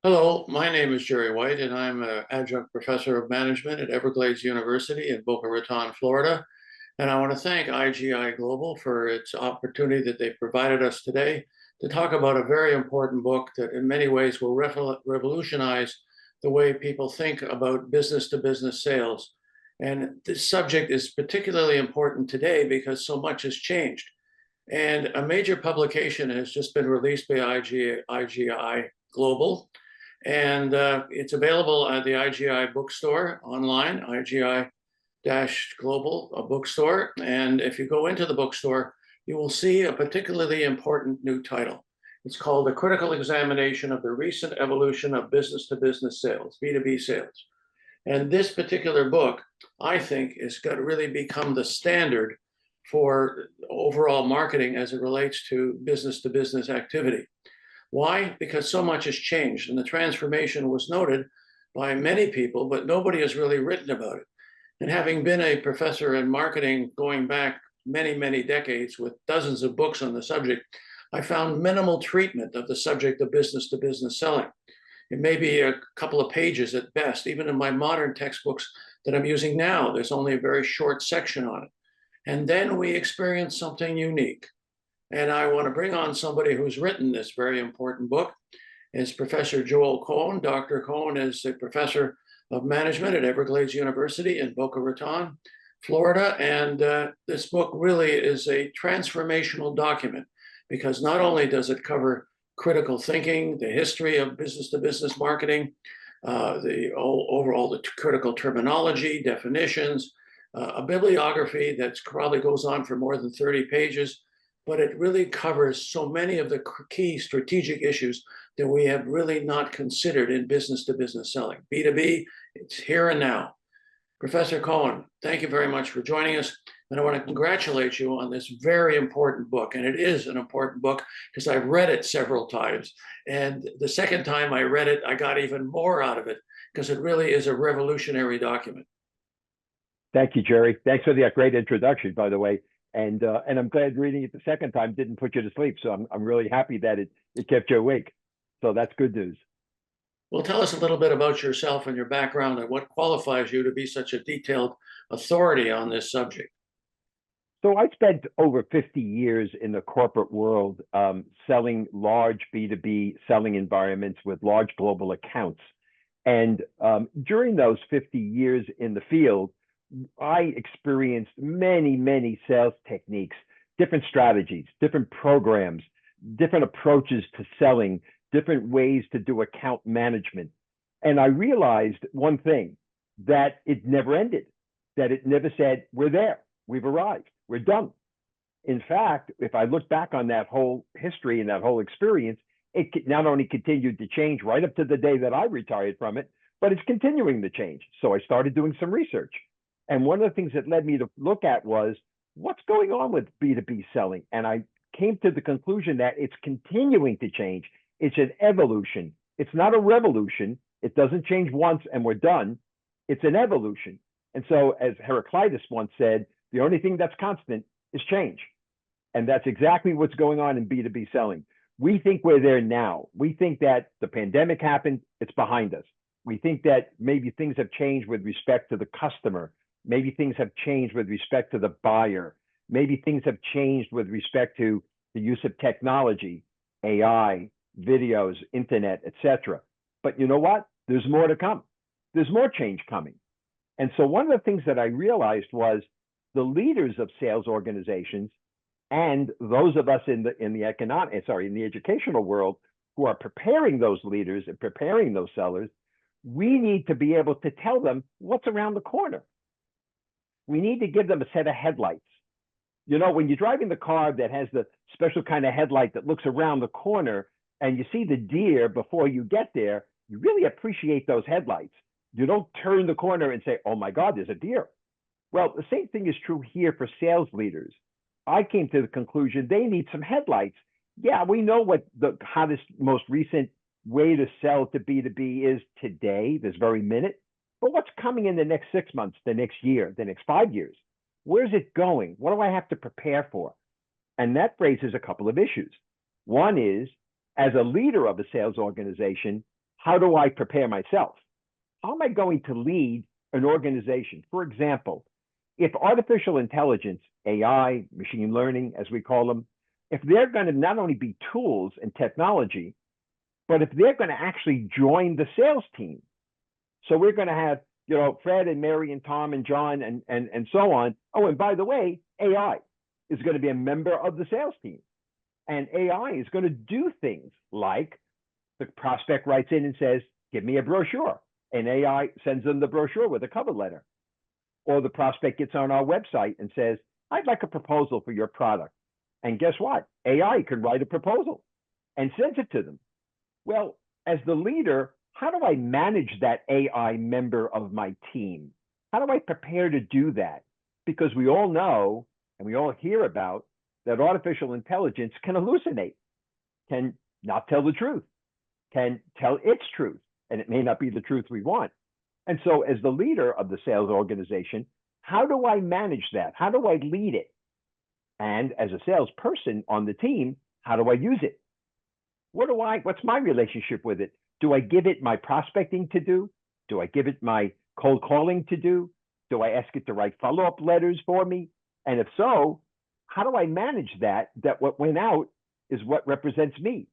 Hello, my name is Jerry White, and I'm an adjunct professor of management at Everglades University in Boca Raton, Florida. And I want to thank IGI Global for its opportunity that they provided us today to talk about a very important book that in many ways will revolutionize the way people think about business to business sales. And this subject is particularly important today because so much has changed. And a major publication has just been released by IGI Global, and it's available at the IGI bookstore online, IGI-Global bookstore. And if you go into the bookstore, you will see a particularly important new title. It's called A Critical Examination of the Recent Evolution of Business to Business Sales, B2B sales. And this particular book, I think, is going to really become the standard for overall marketing as it relates to business activity. Why? Because so much has changed, and the transformation was noted by many people, but nobody has really written about it. And having been a professor in marketing going back many decades with dozens of books on the subject, I found minimal treatment of the subject of business to business selling. It may be a couple of pages at best. Even in my modern textbooks that I'm using now, there's only a very short section on it. And then we experience something unique. And I want to bring on somebody who's written this very important book. It's Professor Joel Cohn. Dr. Cohn is a professor of management at Everglades University in Boca Raton, Florida. And this book really is a transformational document because not only does it cover critical thinking, the history of business to business marketing, the critical terminology, definitions, a bibliography that probably goes on for more than 30 pages, but it really covers so many of the key strategic issues that we have really not considered in business to business selling. B2B, it's here and now. Professor Cohn, thank you very much for joining us. And I want to congratulate you on this very important book. And it is an important book because I've read it several times. And the second time I read it, I got even more out of it because it really is a revolutionary document. Thank you, Jerry. Thanks for that great introduction, by the way. And I'm glad reading it the second time didn't put you to sleep. So I'm really happy that it kept you awake. So that's good news. Well, tell us a little bit about yourself and your background and what qualifies you to be such a detailed authority on this subject. So I spent over 50 years in the corporate world selling large B2B selling environments with large global accounts. And during those 50 years in the field, I experienced many sales techniques, different strategies, different programs, different approaches to selling, different ways to do account management. And I realized one thing, that it never ended, that it never said, we're there, we've arrived, we're done. In fact, if I look back on that whole history and that whole experience, it not only continued to change right up to the day that I retired from it, but it's continuing to change. So I started doing some research. And one of the things that led me to look at was what's going on with B2B selling. And I came to the conclusion that it's continuing to change. It's an evolution. It's not a revolution. It doesn't change once and we're done. It's an evolution. And so, as Heraclitus once said, the only thing that's constant is change. And that's exactly what's going on in B2B selling. We think we're there now. We think that the pandemic happened, it's behind us. We think that maybe things have changed with respect to the customer. Maybe things have changed with respect to the buyer. Maybe things have changed with respect to the use of technology, AI, videos, internet, etc. But you know what? There's more to come. There's more change coming. And so one of the things that I realized was the leaders of sales organizations and those of us in the educational world who are preparing those leaders and preparing those sellers, we need to be able to tell them what's around the corner. We need to give them a set of headlights. You know, when you're driving the car that has the special kind of headlight that looks around the corner and you see the deer before you get there, you really appreciate those headlights. You don't turn the corner and say, oh my God, there's a deer. Well, the same thing is true here for sales leaders. I came to the conclusion they need some headlights. Yeah, we know what the hottest, most recent way to sell to B2B is today, this very minute. But what's coming in the next 6 months, the next year, the next 5 years? Where's it going? What do I have to prepare for? And that raises a couple of issues. One is, as a leader of a sales organization, how do I prepare myself? How am I going to lead an organization? For example, if artificial intelligence, AI, machine learning, as we call them, if they're going to not only be tools and technology, but if they're going to actually join the sales team. So we're going to have, Fred and Mary and Tom and John and so on. Oh, and by the way, AI is going to be a member of the sales team. And AI is going to do things like the prospect writes in and says, give me a brochure. And AI sends them the brochure with a cover letter. Or the prospect gets on our website and says, I'd like a proposal for your product. And guess what? AI could write a proposal and sends it to them. Well, as the leader, how do I manage that AI member of my team? How do I prepare to do that? Because we all know and we all hear about that artificial intelligence can hallucinate, can not tell the truth, can tell its truth, and it may not be the truth we want. And so as the leader of the sales organization, how do I manage that? How do I lead it? And as a salesperson on the team, how do I use it? What's my relationship with it? Do I give it my prospecting to do? Do I give it my cold calling to do? Do I ask it to write follow-up letters for me? And if so, how do I manage that what went out is what represents me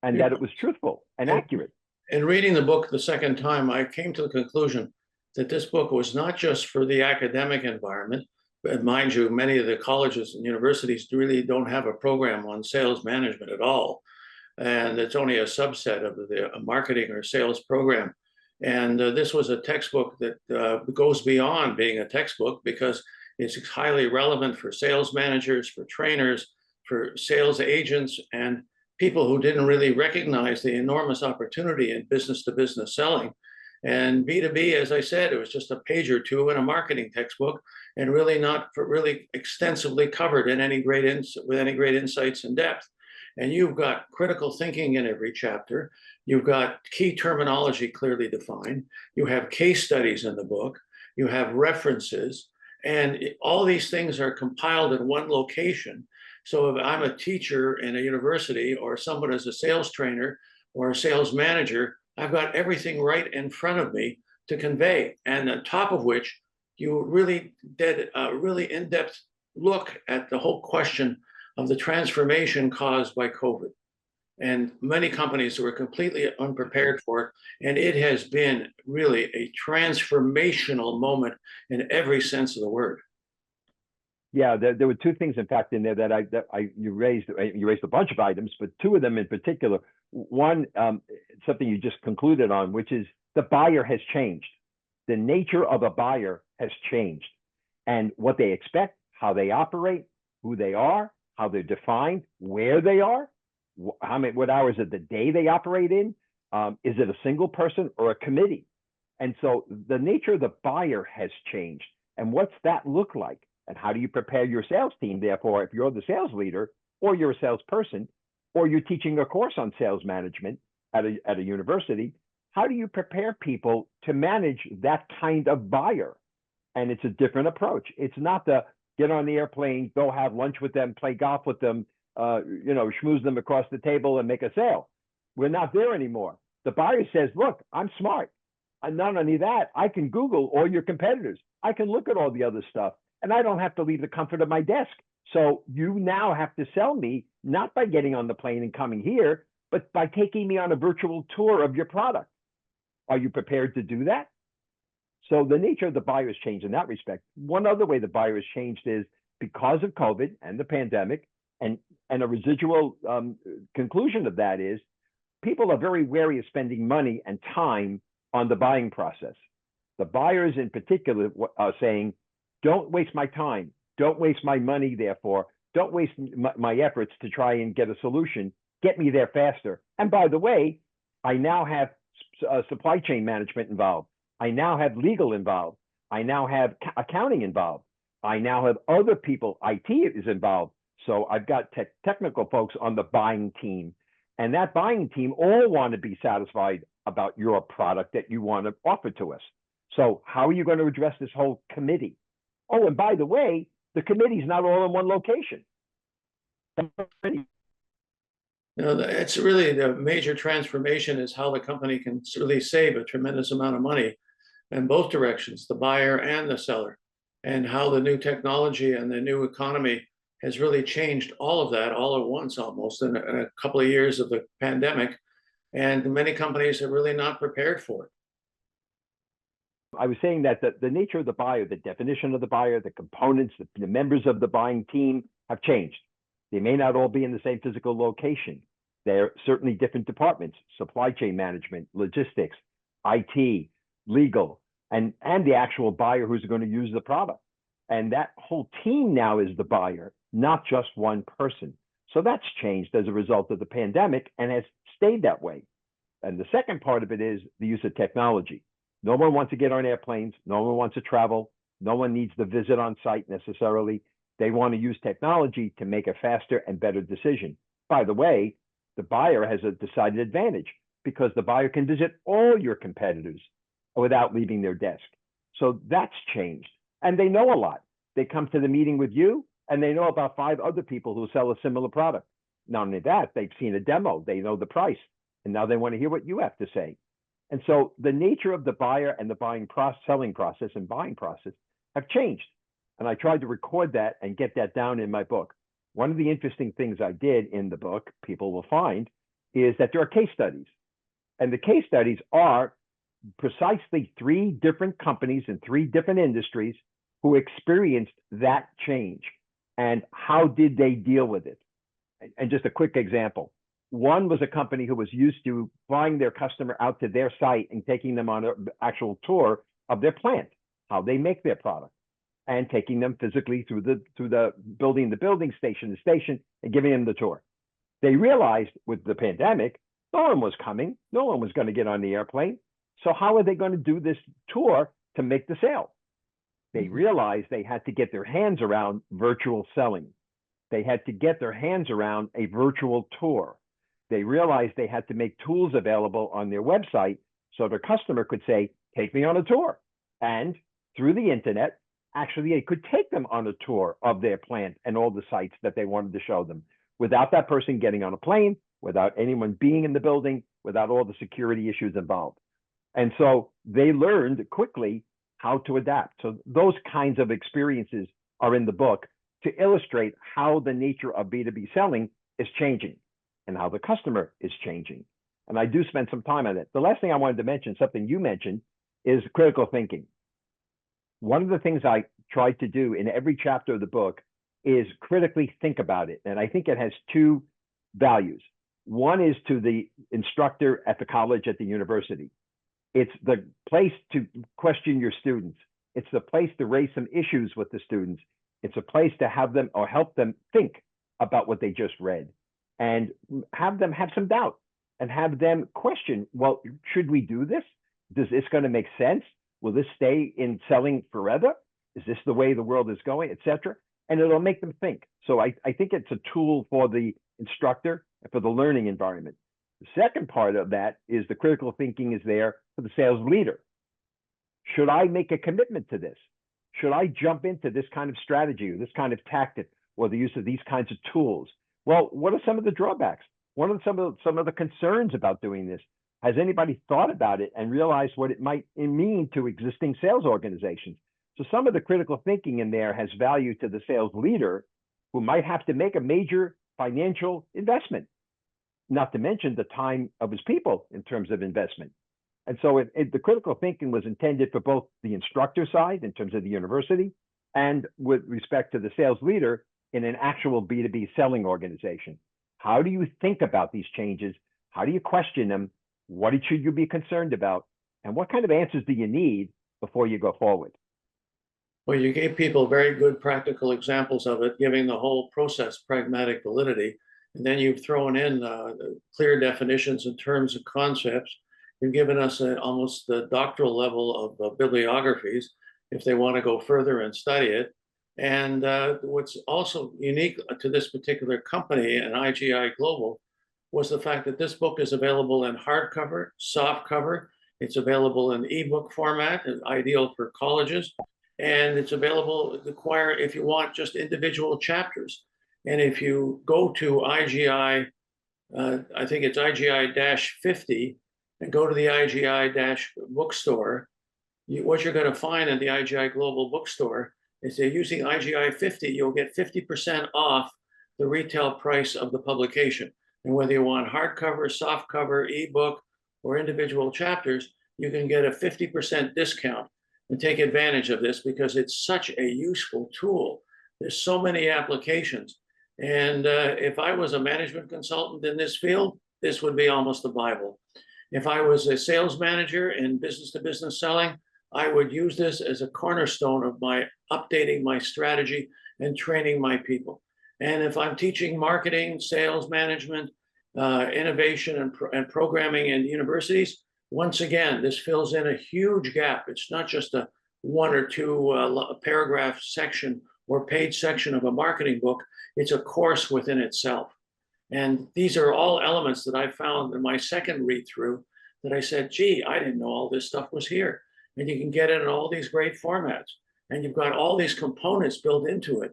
and that it was truthful and accurate? In reading the book the second time, I came to the conclusion that this book was not just for the academic environment, but mind you, many of the colleges and universities really don't have a program on sales management at all. And it's only a subset of the marketing or sales program. And this was a textbook that goes beyond being a textbook because it's highly relevant for sales managers, for trainers, for sales agents, and people who didn't really recognize the enormous opportunity in business-to-business selling. And B2B, as I said, it was just a page or two in a marketing textbook and really not really extensively covered in any great with any great insights and depth. And you've got critical thinking in every chapter. You've got key terminology clearly defined. You have case studies in the book. You have references. And all these things are compiled in one location. So if I'm a teacher in a university or someone as a sales trainer or a sales manager, I've got everything right in front of me to convey. And on top of which, you really did a really in-depth look at the whole question of the transformation caused by COVID. And many companies were completely unprepared for it. And it has been really a transformational moment in every sense of the word. Yeah, there were two things, in fact, in there that you raised. You raised a bunch of items, but two of them in particular. One, something you just concluded on, which is the buyer has changed. The nature of a buyer has changed, and what they expect, how they operate, who they are, how they're defined, where they are, what hours of the day they operate in. Is it a single person or a committee? And so the nature of the buyer has changed. And what's that look like? And how do you prepare your sales team? Therefore, if you're the sales leader or you're a salesperson or you're teaching a course on sales management at a university, how do you prepare people to manage that kind of buyer? And it's a different approach. It's not the get on the airplane, go have lunch with them, play golf with them, schmooze them across the table and make a sale. We're not there anymore. The buyer says, look, I'm smart. And not only that, I can Google all your competitors. I can look at all the other stuff, and I don't have to leave the comfort of my desk. So you now have to sell me, not by getting on the plane and coming here, but by taking me on a virtual tour of your product. Are you prepared to do that? So the nature of the buyer has changed in that respect. One other way the buyer has changed is because of COVID and the pandemic, and a residual conclusion of that is people are very wary of spending money and time on the buying process. The buyers in particular are saying, don't waste my time, don't waste my money, therefore, don't waste my efforts to try and get a solution, get me there faster. And by the way, I now have supply chain management involved. I now have legal involved. I now have accounting involved. I now have other people, IT is involved. So I've got technical folks on the buying team. And that buying team all want to be satisfied about your product that you want to offer to us. So how are you going to address this whole committee? Oh, and by the way, the committee's not all in one location. It's really the major transformation is how the company can really save a tremendous amount of money in both directions, the buyer and the seller, and how the new technology and the new economy has really changed all of that all at once almost in a couple of years of the pandemic. And many companies are really not prepared for it. I was saying that the nature of the buyer, the definition of the buyer, the components, the members of the buying team have changed. They may not all be in the same physical location. They're certainly different departments: supply chain management, logistics, IT, legal, and the actual buyer who's going to use the product. And that whole team now is the buyer, not just one person. So that's changed as a result of the pandemic and has stayed that way. And the second part of it is the use of technology. No one wants to get on airplanes. No one wants to travel. No one needs the visit on site necessarily. They want to use technology to make a faster and better decision. By the way, the buyer has a decided advantage because the buyer can visit all your competitors without leaving their desk. So that's changed. And they know a lot. They come to the meeting with you and they know about 5 other people who sell a similar product. Not only that, they've seen a demo, they know the price, and now they want to hear what you have to say. And so the nature of the buyer and the selling process and buying process have changed. And I tried to record that and get that down in my book. One of the interesting things I did in the book, people will find, is that there are case studies. And the case studies are precisely 3 different companies in 3 different industries who experienced that change. And how did they deal with it? And just a quick example. One was a company who was used to flying their customer out to their site and taking them on an actual tour of their plant, how they make their product, and taking them physically through the building, station to station, and giving them the tour. They realized with the pandemic, no one was coming, no one was going to get on the airplane. So how are they going to do this tour to make the sale? They realized they had to get their hands around virtual selling. They had to get their hands around a virtual tour. They realized they had to make tools available on their website so their customer could say, take me on a tour. And through the internet, actually, they could take them on a tour of their plant and all the sites that they wanted to show them without that person getting on a plane, without anyone being in the building, without all the security issues involved. And so they learned quickly how to adapt. So those kinds of experiences are in the book to illustrate how the nature of B2B selling is changing and how the customer is changing. And I do spend some time on it. The last thing I wanted to mention, something you mentioned, is critical thinking. One of the things I tried to do in every chapter of the book is critically think about it. And I think it has 2 values. One is to the instructor at the college, at the university. It's the place to question your students. It's the place to raise some issues with the students. It's a place to have them or help them think about what they just read and have them have some doubt and have them question, well, should we do this? Is this going to make sense? Will this stay in selling forever? Is this the way the world is going, et cetera? And it'll make them think. So I think it's a tool for the instructor and for the learning environment. The second part of that is the critical thinking is there for the sales leader. Should I make a commitment to this? Should I jump into this kind of strategy or this kind of tactic or the use of these kinds of tools? Well, what are some of the drawbacks? What are some of the concerns about doing this? Has anybody thought about it and realized what it might mean to existing sales organizations? So some of the critical thinking in there has value to the sales leader who might have to make a major financial investment, not to mention the time of his people in terms of investment. And so the critical thinking was intended for both the instructor side in terms of the university and with respect to the sales leader in an actual B2B selling organization. How do you think about these changes? How do you question them? What should you be concerned about? And what kind of answers do you need before you go forward? Well, you gave people very good practical examples of it, giving the whole process pragmatic validity. And then you've thrown in clear definitions in terms of concepts. You've given us almost the doctoral level of bibliographies if they want to go further and study it. And what's also unique to this particular company and IGI Global was the fact that this book is available in hardcover, softcover. It's available in ebook format, ideal for colleges. And it's available if you want just individual chapters. And if you go to IGI I think it's IGI-50, and go to the IGI-bookstore, what you're going to find in the IGI Global Bookstore is they're using IGI-50, you'll get 50% off the retail price of the publication. And whether you want hardcover, softcover, ebook, or individual chapters, you can get a 50% discount and take advantage of this because it's such a useful tool. There's so many applications. And if I was a management consultant in this field, this would be almost the Bible. If I was a sales manager in business to business selling, I would use this as a cornerstone of my updating my strategy and training my people. And if I'm teaching marketing, sales management, innovation, and programming in universities, once again, this fills in a huge gap. It's not just a one or two paragraph section or page section of a marketing book. It's a course within itself. And these are all elements that I found in my second read through that I said, gee, I didn't know all this stuff was here. And you can get it in all these great formats. And you've got all these components built into it.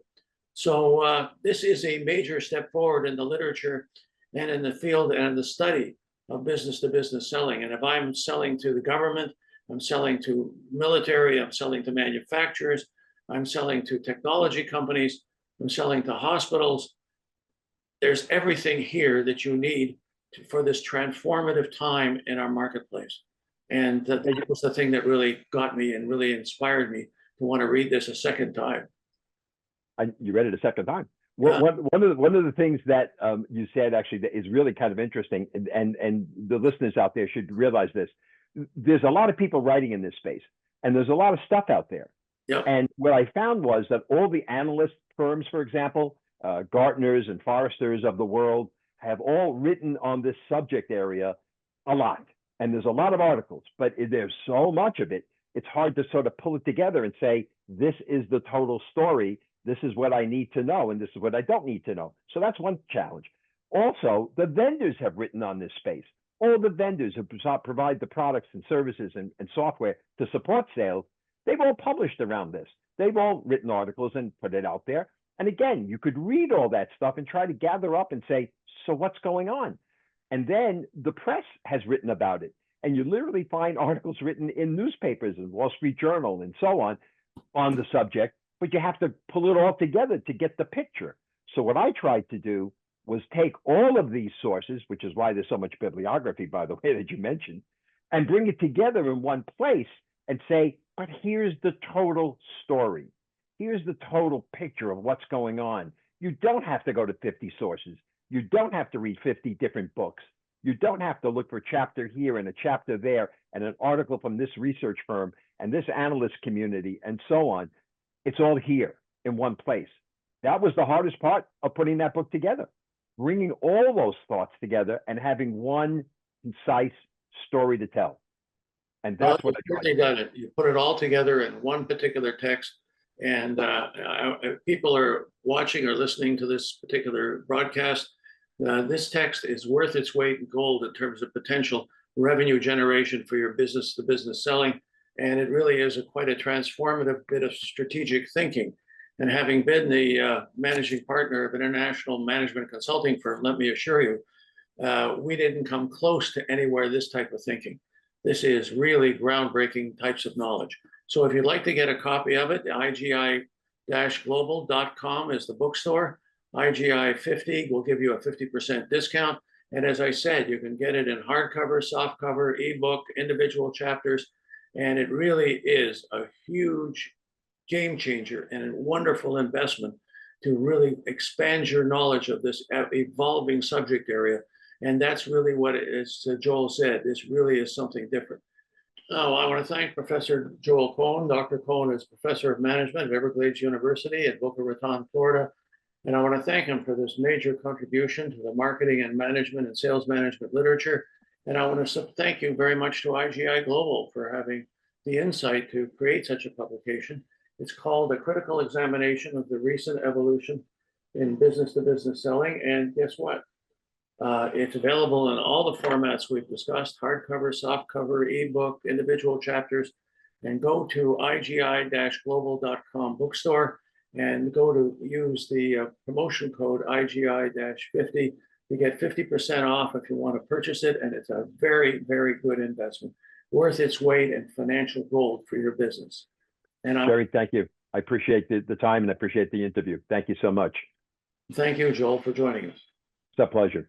So this is a major step forward in the literature and in the field and in the study of business to business selling. And if I'm selling to the government, I'm selling to military, I'm selling to manufacturers, I'm selling to technology companies, I'm selling to hospitals, there's everything here that you need for this transformative time in our marketplace. And that was the thing that really got me and really inspired me to want to read this a second time. You read it a second time. Yeah. One of the things that you said actually that is really kind of interesting, and the listeners out there should realize this. There's a lot of people writing in this space, and there's a lot of stuff out there. Yep. And what I found was that all the analyst firms, for example, Gartners and Forresters of the world, have all written on this subject area a lot. And there's a lot of articles, but there's so much of it, it's hard to sort of pull it together and say, this is the total story. This is what I need to know, and this is what I don't need to know. So that's one challenge. Also, the vendors have written on this space. All the vendors who provide the products and services and software to support sales, they've all published around this. They've all written articles and put it out there. And again, you could read all that stuff and try to gather up and say, so what's going on? And then the press has written about it. And you literally find articles written in newspapers and Wall Street Journal and so on the subject, but you have to pull it all together to get the picture. So what I tried to do was take all of these sources, which is why there's so much bibliography, by the way, that you mentioned, and bring it together in one place and say, but here's the total story. Here's the total picture of what's going on. You don't have to go to 50 sources. You don't have to read 50 different books. You don't have to look for a chapter here and a chapter there and an article from this research firm and this analyst community and so on. It's all here in one place. That was the hardest part of putting that book together, bringing all those thoughts together and having one concise story to tell. And that's what I tried. Done it. You put it all together in one particular text. And people are watching or listening to this particular broadcast. This text is worth its weight in gold in terms of potential revenue generation for your business to business selling. And it really is quite a transformative bit of strategic thinking. And having been the managing partner of an international management consulting firm, let me assure you, we didn't come close to anywhere this type of thinking. This is really groundbreaking types of knowledge. So if you'd like to get a copy of it, IGI-global.com is the bookstore. IGI-50 will give you a 50% discount. And as I said, you can get it in hardcover, softcover, ebook, individual chapters. And it really is a huge game changer and a wonderful investment to really expand your knowledge of this evolving subject area. And that's really what it is, Joel said, this really is something different. Oh, I want to thank Professor Joel Cohn. Dr. Cohn is Professor of Management at Everglades University at Boca Raton, Florida. And I want to thank him for this major contribution to the marketing and management and sales management literature. And I want to thank you very much to IGI Global for having the insight to create such a publication. It's called A Critical Examination of the Recent Evolution in Business to Business Selling. And guess what? It's available in all the formats we've discussed, hardcover, softcover, ebook, individual chapters, and go to IGI-global.com bookstore and go to use the promotion code IGI-50 You get 50% off if you want to purchase it, and it's a very, very good investment, worth its weight in financial gold for your business. And Jerry, thank you. I appreciate the time and I appreciate the interview. Thank you so much. thank you, Joel, for joining us. It's a pleasure.